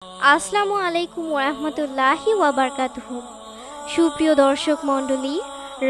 আসসালামু আলাইকুম ওরহমতুল্লাহি ওয়াবারকাতুহু। সুপ্রিয় দর্শক মণ্ডলী,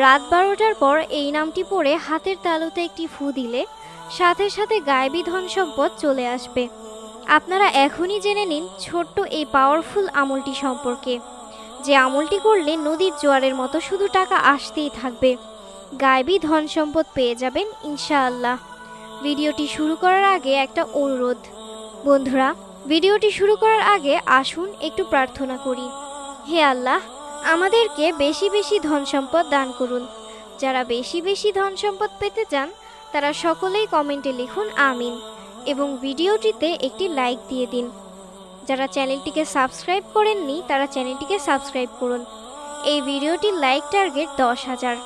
রাত 12টার পর এই নামটি পড়ে হাতের তালুতে একটি ফু দিলে সাথে সাথে গায়েবী ধন সম্পদ চলে আসবে। আপনারা এখনই জেনে নিন ছোট্ট এই পাওয়ারফুল আমলটি সম্পর্কে, যে আমলটি করলে নদীর জোয়ারের মতো শুধু টাকা আসতেই থাকবে, গায়েবী ধন সম্পদ পেয়ে যাবেন ইনশাআল্লাহ। ভিডিওটি শুরু করার আগে একটা অনুরোধ, বন্ধুরা, ভিডিওটি শুরু করার আগে আসুন একটু প্রার্থনা করি। হে আল্লাহ, আমাদেরকে বেশি বেশি ধন সম্পদ দান করুন। যারা বেশি বেশি ধন সম্পদ পেতে চান তারা সকলেই কমেন্টে লিখুন আমিন এবং ভিডিওটিতে একটি লাইক দিয়ে দিন। যারা চ্যানেলটিকে সাবস্ক্রাইব করেননি তারা চ্যানেলটিকে সাবস্ক্রাইব করুন। এই ভিডিওটির লাইক টার্গেট 10,000,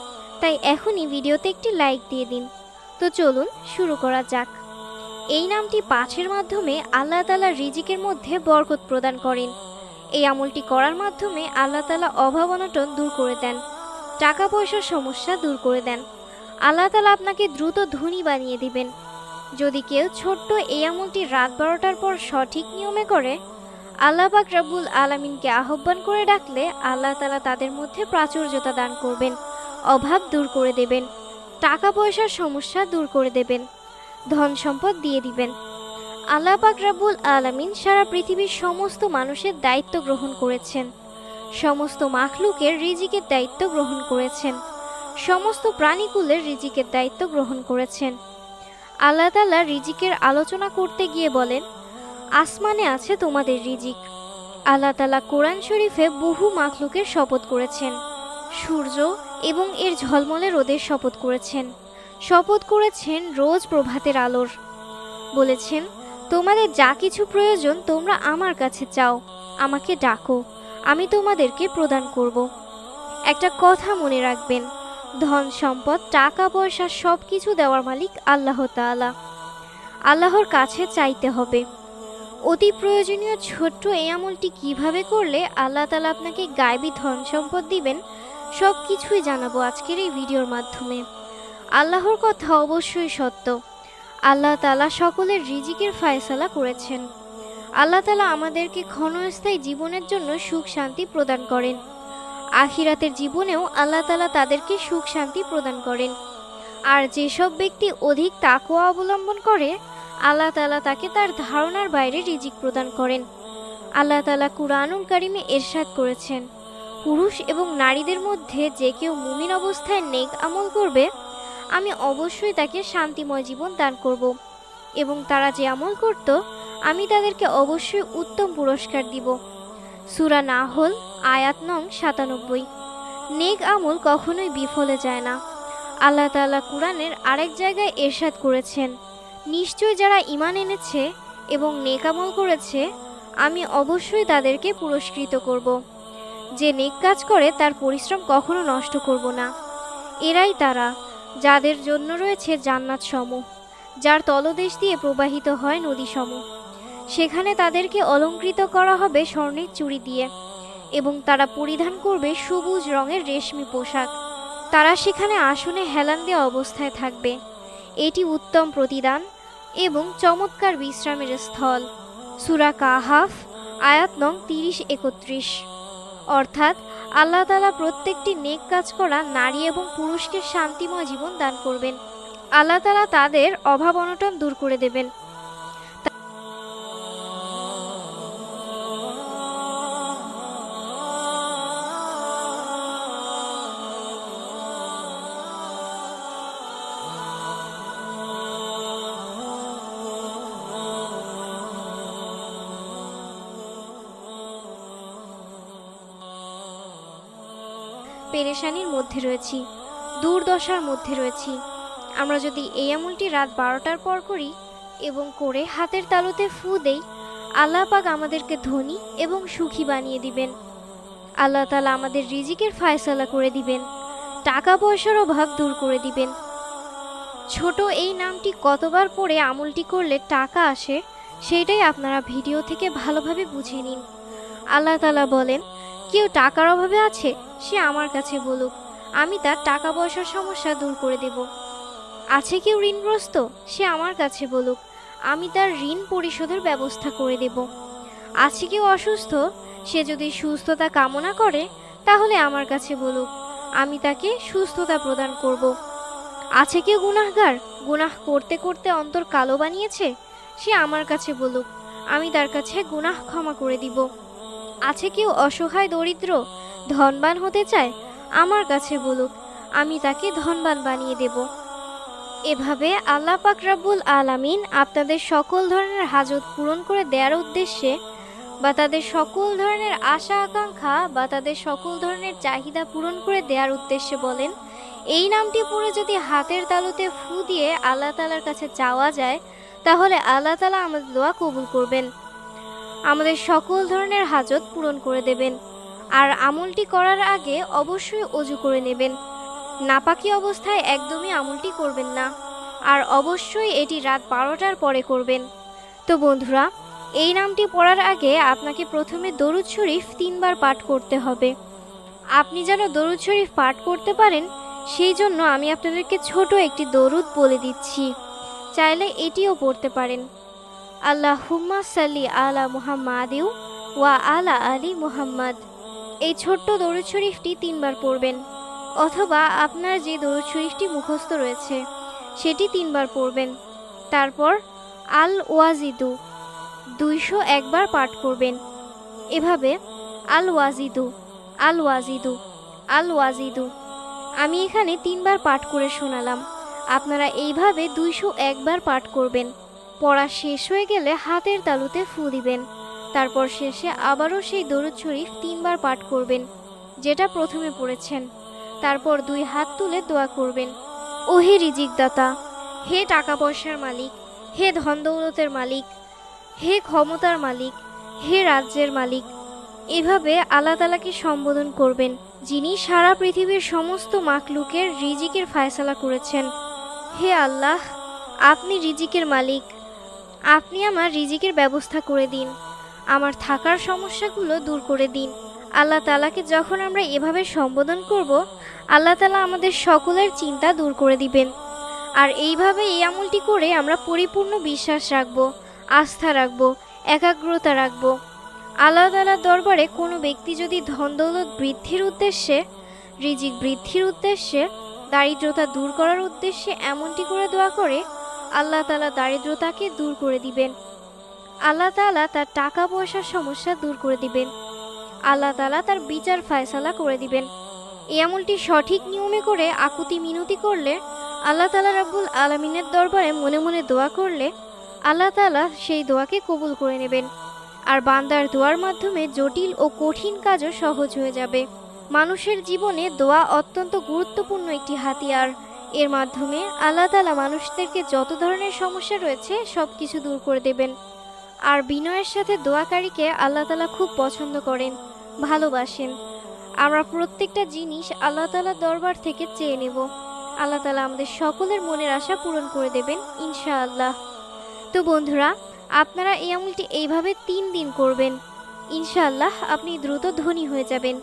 তাই এখনই ভিডিওতে একটি লাইক দিয়ে দিন। তো চলুন শুরু করা যাক। এই নামটি পাঠের মাধ্যমে আল্লাহ তাআলা রিজিকের মধ্যে বরকত প্রদান করেন। এই আমলটি করার মাধ্যমে আল্লাহ তাআলা অভাব অনটন দূর করে দেন, টাকা পয়সার সমস্যা দূর করে দেন। আল্লাহ তাআলা আপনাকে দ্রুত ধনী বানিয়ে দিবেন। যদি কেউ ছোট্ট এই আমলটি রাত 12টার পর সঠিক নিয়মে করে, আল্লাহ পাক রব্বুল আলামিনকে আহ্বান করে ডাকলে আল্লাহ তাআলা তাদের মধ্যে প্রাচুর্যতা দান করবেন, অভাব দূর করে দেবেন, টাকা পয়সার সমস্যা দূর করে দেবেন, ধন সম্পদ দিয়ে দিবেন। আল্লাহ পাক রব্বুল আলামিন সারা পৃথিবীর সমস্ত মানুষের দায়িত্ব গ্রহণ করেছেন, সমস্ত মাখলুকের রিজিকের দায়িত্ব গ্রহণ করেছেন, সমস্ত প্রাণীকুলের রিজিকের দায়িত্ব গ্রহণ করেছেন। আল্লাহ তাআলা রিজিকের আলোচনা করতে গিয়ে বলেন, আসমানে আছে তোমাদের রিজিক। আল্লাহ তাআলা কোরআন শরীফে বহু মাখলুকের শপথ করেছেন, সূর্য এবং এর ঝলমলে রোদের শপথ করেছেন, শপথ করেছেন রোজ প্রভাতের আলোর। বলেছেন, তোমাদের যা কিছু প্রয়োজন তোমরা আমার কাছে চাও, আমাকে ডাকো, আমি তোমাদেরকে প্রদান করব। একটা কথা মনে রাখবেন, ধন সম্পদ টাকা পয়সা সব কিছু দেওয়ার মালিক আল্লাহ তাআলা। আল্লাহর কাছে চাইতে হবে। অতি প্রয়োজনীয় ছোট্ট এই আমলটি কিভাবে করলে আল্লাহ তাআলা আপনাকে গায়েবী ধন সম্পদ দিবেন সব কিছুই জানাবো আজকের এই ভিডিওর মাধ্যমে। আল্লাহর কথা অবশ্যই সত্য। আল্লাহ তাআলা সকলের রিজিকের ফায়সালা করেছেন। আল্লাহ তাআলা আমাদেরকে ক্ষণস্থায়ী জীবনের জন্য সুখ শান্তি প্রদান করেন। আখিরাতের জীবনেও আল্লাহ তাআলা তাদেরকে সুখ শান্তি প্রদান করেন। আর যেসব ব্যক্তি অধিক তাকওয়া অবলম্বন করে আল্লাহ তাআলা তাকে তার ধারণার বাইরে রিজিক প্রদান করেন। আল্লাহ তাআলা কুরআনুল কারিমে ইরশাদ করেছেন, পুরুষ এবং নারীদের মধ্যে যে কেউ মুমিন অবস্থায় নেক আমল করবে আমি অবশ্যই তাকে শান্তিময় জীবন দান করব, এবং তারা যে আমল করত আমি তাদেরকে অবশ্যই উত্তম পুরস্কার দিব। সূরা নাহল আয়াত নং 97। নেক আমল কখনোই বিফলে যায় না। আল্লাহ তাআলা কুরআনের আরেক জায়গায় ইরশাদ করেছেন, নিশ্চয় যারা ঈমান এনেছে এবং নেক আমল করেছে আমি অবশ্যই তাদেরকে পুরস্কৃত করব। যে নেক কাজ করে তার পরিশ্রম কখনো নষ্ট করব না। এরাই তারা যাদের জন্য রয়েছে জান্নাত সমূহ, যার তলদেশ দিয়ে প্রবাহিত হয় নদী সমূহ। সেখানে তাদেরকে অলংকৃত করা হবে স্বর্ণের চুড়ি দিয়ে, এবং তারা পরিধান করবে সবুজ রঙের রেশমি পোশাক। তারা সেখানে আসনে হেলান দেওয়া অবস্থায় থাকবে। এটি উত্তম প্রতিদান এবং চমৎকার বিশ্রামের স্থল। সূরা কাহাফ আয়াত নং 30-31। অর্থাৎ আল্লাহ তাআলা প্রত্যেকটি নেক কাজ করা নারী এবং পুরুষকে শান্তিময় জীবন দান করবেন। আল্লাহ তাআলা তাদের অভাব অনটন দূর করে দেবেন। পেরেশানির মধ্যে রয়েছি, দুর্দশার মধ্যে রয়েছি। আমরা যদি এই আমলটি রাত 12টার পর করি এবং করে হাতের তালুতে ফু দেই, আল্লাহ পাক আমাদেরকে ধনী এবং সুখী বানিয়ে দিবেন। আল্লাহ তাআলা আমাদের রিজিকের ফায়সালা করে দিবেন, টাকা পয়সার অভাব দূর করে দিবেন। ছোট এই নামটি কতবার পড়ে আমলটি করলে টাকা আসে সেটাই আপনারা ভিডিও থেকে ভালোভাবে বুঝে নিন। আল্লাহ তাআলা বলেন, কেউ টাকার অভাবে আছে সে আমার কাছে বলুক, আমি তার টাকা পয়সার সমস্যা দূর করে দেব। আছে কেউ ঋণগ্রস্ত সে আমার কাছে বলুক, আমি তার ঋণ পরিশোধের ব্যবস্থা করে দেব। আছে কেউ অসুস্থ, সে যদি সুস্থতা কামনা করে তাহলে আমার কাছে বলুক, আমি তাকে সুস্থতা প্রদান করব। আছে কেউ গুনাহগার, গুনাহ করতে করতে অন্তর কালো বানিয়েছে, সে আমার কাছে বলুক, আমি তার কাছে গুনাহ ক্ষমা করে দিব। আছে কেউ অসহায় দরিদ্র, ধনবান হতে চায়, আমার কাছে বলুক, আমি তাকে ধনবান বানিয়ে দেব। এভাবে আল্লাহ পাক রব্বুল আলামিন আপনাদের সকল ধরনের হাজত পূরণ করে দেওয়ার উদ্দেশ্যে বা তাদের সকল ধরনের আশা আকাঙ্ক্ষা বা তাদের সকল ধরনের চাহিদা পূরণ করে দেওয়ার উদ্দেশ্যে বলেন, এই নামটি পড়ে যদি হাতের তালুতে ফু দিয়ে আল্লাহ তাআলার কাছে চাওয়া যায় তাহলে আল্লাহ তাআলা আমাদের দোয়া কবুল করবেন, আমাদের সকল ধরনের হাজত পূরণ করে দেবেন। আর আমলটি করার আগে অবশ্যই ওযু করে নেবেন। নাপাকি অবস্থায় একদমই আমলটি করবেন না, আর অবশ্যই এটি রাত 12টার পরে করবেন। তো বন্ধুরা, এই নামটি পড়ার আগে আপনাকে প্রথমে দরুদ শরীফ 3 বার পাঠ করতে হবে। আপনি যেন দরুদ শরীফ পাঠ করতে পারেন সেই জন্য আমি আপনাদেরকে ছোট একটি দরুদ বলে দিচ্ছি, চাইলে এটিও পড়তে পারেন। আল্লাহুম্মা সাল্লি আলা মুহাম্মাদিউ ওয়া আলা আলি মুহাম্মাদ। এই ছোট্ট দরুদ শরীফটি 3 বার পড়বেন, অথবা আপনার যে দরুদ শরীফটি মুখস্থ রয়েছে সেটি 3 বার পড়বেন। তারপর আল ওয়াজিদু 201 বার পাঠ করবেন। এভাবে আল ওয়াজিদু, আল ওয়াজিদু, আল ওয়াজিদু। আমি এখানে 3 বার পাঠ করে শোনালাম, আপনারা এইভাবে 201 বার পাঠ করবেন। পড়া শেষ হয়ে গেলে হাতের তালুতে ফু দিবেন। তারপর শেষে আবারও সেই দরুদ শরীফ 3 বার পাঠ করবেন যেটা প্রথমে পড়েছেন। তারপর 2 হাত তুলে দোয়া করবেন, ওহে রিজিকদাতা, হে টাকা পয়সার মালিক, হে ধন দৌলতের মালিক, হে ক্ষমতার মালিক, হে রাজ্যের মালিক। এভাবে আল্লাহ তাআলাকে সম্বোধন করবেন, যিনি সারা পৃথিবীর সমস্ত মাখলুকের রিজিকের ফায়সালা করেছেন। হে আল্লাহ, আপনি রিজিকের মালিক, আপনি আমার রিজিকের ব্যবস্থা করে দিন, আমার থাকার সমস্যাগুলো দূর করে দিন। আল্লাহ তাআলাকে যখন আমরা এভাবে সম্বোধন করব, আল্লাহ তাআলা আমাদের সকলের চিন্তা দূর করে দিবেন। আর এইভাবে এই আমলটি করে আমরা পরিপূর্ণ বিশ্বাস রাখব, আস্থা রাখব, একাগ্রতা রাখব। আল্লাহ তাআলার দরবারে কোনো ব্যক্তি যদি ধন দৌলত বৃদ্ধির উদ্দেশ্যে, রিজিক বৃদ্ধির উদ্দেশ্যে, দারিদ্রতা দূর করার উদ্দেশ্যে এমনটি করে দোয়া করে, আল্লাহ তাআলা দারিদ্রতাকে দূর করে দিবেন। আল্লাহ তাআলা তার টাকা পয়সার সমস্যা দূর করে দিবেন। আল্লাহ তাআলা তার বিচার ফায়সালা করে দিবেন। এই আমলটি সঠিক নিয়মে করে আকুতি মিনতি করলে, আল্লাহ তাআলা রাব্বুল আলামিনের দরবারে মনে মনে দোয়া করলে আল্লাহ তাআলা সেই দোয়াকে কবুল করে নেবেন। আর বান্দার দোয়ার মাধ্যমে জটিল ও কঠিন কাজও সহজ হয়ে যাবে। মানুষের জীবনে দোয়া অত্যন্ত গুরুত্বপূর্ণ একটি হাতিয়ার। এর মাধ্যমে আল্লাহ তাআলা মানুষদেরকে যত ধরনের সমস্যা রয়েছে সব কিছু দূর করে দেবেন। আর বিনয়ের সাথে দোয়াকারীকে আল্লাহ তাআলা খুব পছন্দ করেন, ভালোবাসেন। আমরা প্রত্যেকটা জিনিস আল্লাহ তাআলার দরবার থেকে চেয়ে নেব। আল্লাহ তাআলা আমাদের সকলের মনের আশা পূরণ করে দেবেন ইনশাআল্লাহ। তো বন্ধুরা, আপনারা এই আমলটি এইভাবে 3 দিন করবেন, ইনশাআল্লাহ আপনি দ্রুত ধনী হয়ে যাবেন।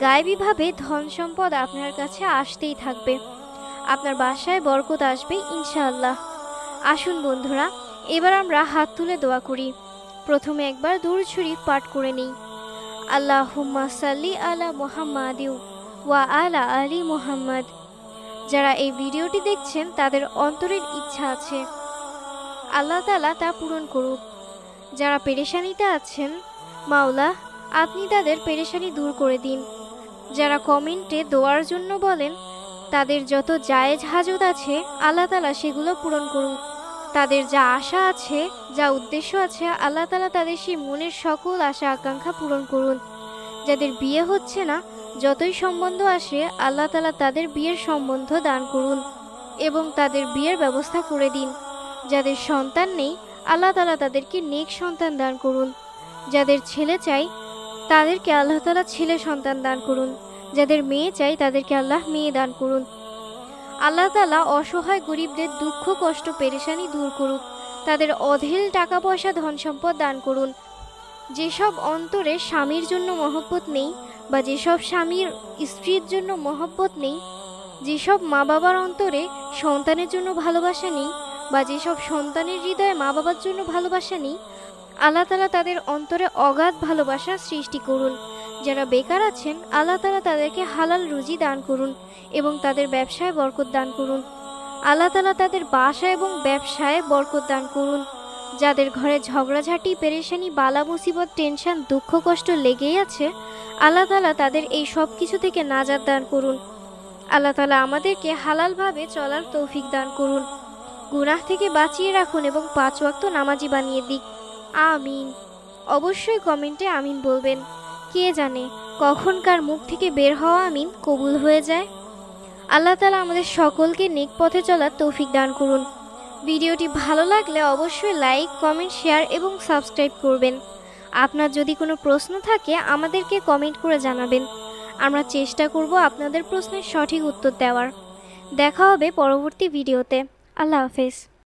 গায়েবীভাবে ধন সম্পদ আপনার কাছে আসতেই থাকবে, আপনার বাসায় বরকত আসবে ইনশাআল্লাহ। আসুন বন্ধুরা, এবার আমরা হাত তুলে দোয়া করি। প্রথমে একবার দরুদ শরীফ পাঠ করে নিই। আল্লাহুম্মা সাল্লি আলা মুহাম্মাদিউ ওয়া আলা আলি মুহাম্মাদ। যারা এই ভিডিওটি দেখছেন তাদের অন্তরের ইচ্ছা আছে, আল্লাহ তাআলা তা পূরণ করুক। যারা পেরেশানিতে আছেন, মাওলা আপনি তাদের পেরেশানি দূর করে দিন। যারা কমেন্টে দোয়ার জন্য বলেন, তাদের যত জায়েজ হাজত আছে আল্লাহ তাআলা সেগুলো পূরণ করুন। তাদের যা আশা আছে, যা উদ্দেশ্য আছে, আল্লাহ তাআলা তাদের সেই মনের সকল আশা আকাঙ্ক্ষা পূরণ করুন। যাদের বিয়ে হচ্ছে না, যতই সম্বন্ধ আসে আল্লাহ তাআলা তাদের বিয়ের সম্বন্ধ দান করুন এবং তাদের বিয়ের ব্যবস্থা করে দিন। যাদের সন্তান নেই, আল্লাহ তাআলা তাদেরকে নেক সন্তান দান করুন। যাদের ছেলে চাই তাদেরকে আল্লাহ তাআলা ছেলে সন্তান দান করুন। যাদের মেয়ে চাই তাদেরকে আল্লাহ মেয়ে দান করুন। আল্লাহ তাআলা অসহায় গরিবদের দুঃখ কষ্ট পেরেশানি দূর করুক। তাদের অঢেল টাকা পয়সা ধন সম্পদ দান করুন। যেসব অন্তরে স্বামীর জন্য মহব্বত নেই, বা যেসব স্বামীর স্ত্রীর জন্য মহব্বত নেই, যেসব মা বাবার অন্তরে সন্তানের জন্য ভালোবাসা নেই, বা যেসব সন্তানের হৃদয়ে মা বাবার জন্য ভালোবাসা নেই, আল্লাহ তাআলা তাদের অন্তরে অগাধ ভালোবাসা সৃষ্টি করুন। যারা বেকার আছেন, আল্লাহ তাআলা তাদেরকে হালাল রুজি দান করুন এবং তাদের ব্যবসায় বরকত দান করুন। আল্লাহ তাআলা তাদের বাসা এবং ব্যবসায় বরকত দান করুন। যাদের ঘরে ঝগড়াঝাটি, পেরেশানি, বালা মুসিবত, টেনশন, দুঃখ কষ্ট লেগেই আছে, আল্লাহ তাআলা তাদের এই সব কিছু থেকে নাজাত দান করুন। আল্লাহ তাআলা আমাদেরকে হালালভাবে চলার তৌফিক দান করুন। গুনাহ থেকে বাঁচিয়ে রাখুন এবং 5 ওয়াক্ত নামাজি বানিয়ে দিক। আমিন। অবশ্যই কমেন্টে আমিন বলবেন। কে জানে কখন কার মুখ থেকে বের হওয়া আমিন কবুল হয়ে যায়। আল্লাহ তাআলা আমাদের সকলকে নেক পথে চলার তৌফিক দান করুন। ভিডিওটি ভালো লাগলে অবশ্যই লাইক, কমেন্ট, শেয়ার এবং সাবস্ক্রাইব করবেন। আপনার যদি কোনো প্রশ্ন থাকে আমাদেরকে কমেন্ট করে জানাবেন। আমরা চেষ্টা করব আপনাদের প্রশ্নের সঠিক উত্তর দেওয়ার। দেখা হবে পরবর্তী ভিডিওতে। আল্লাহ হাফেজ।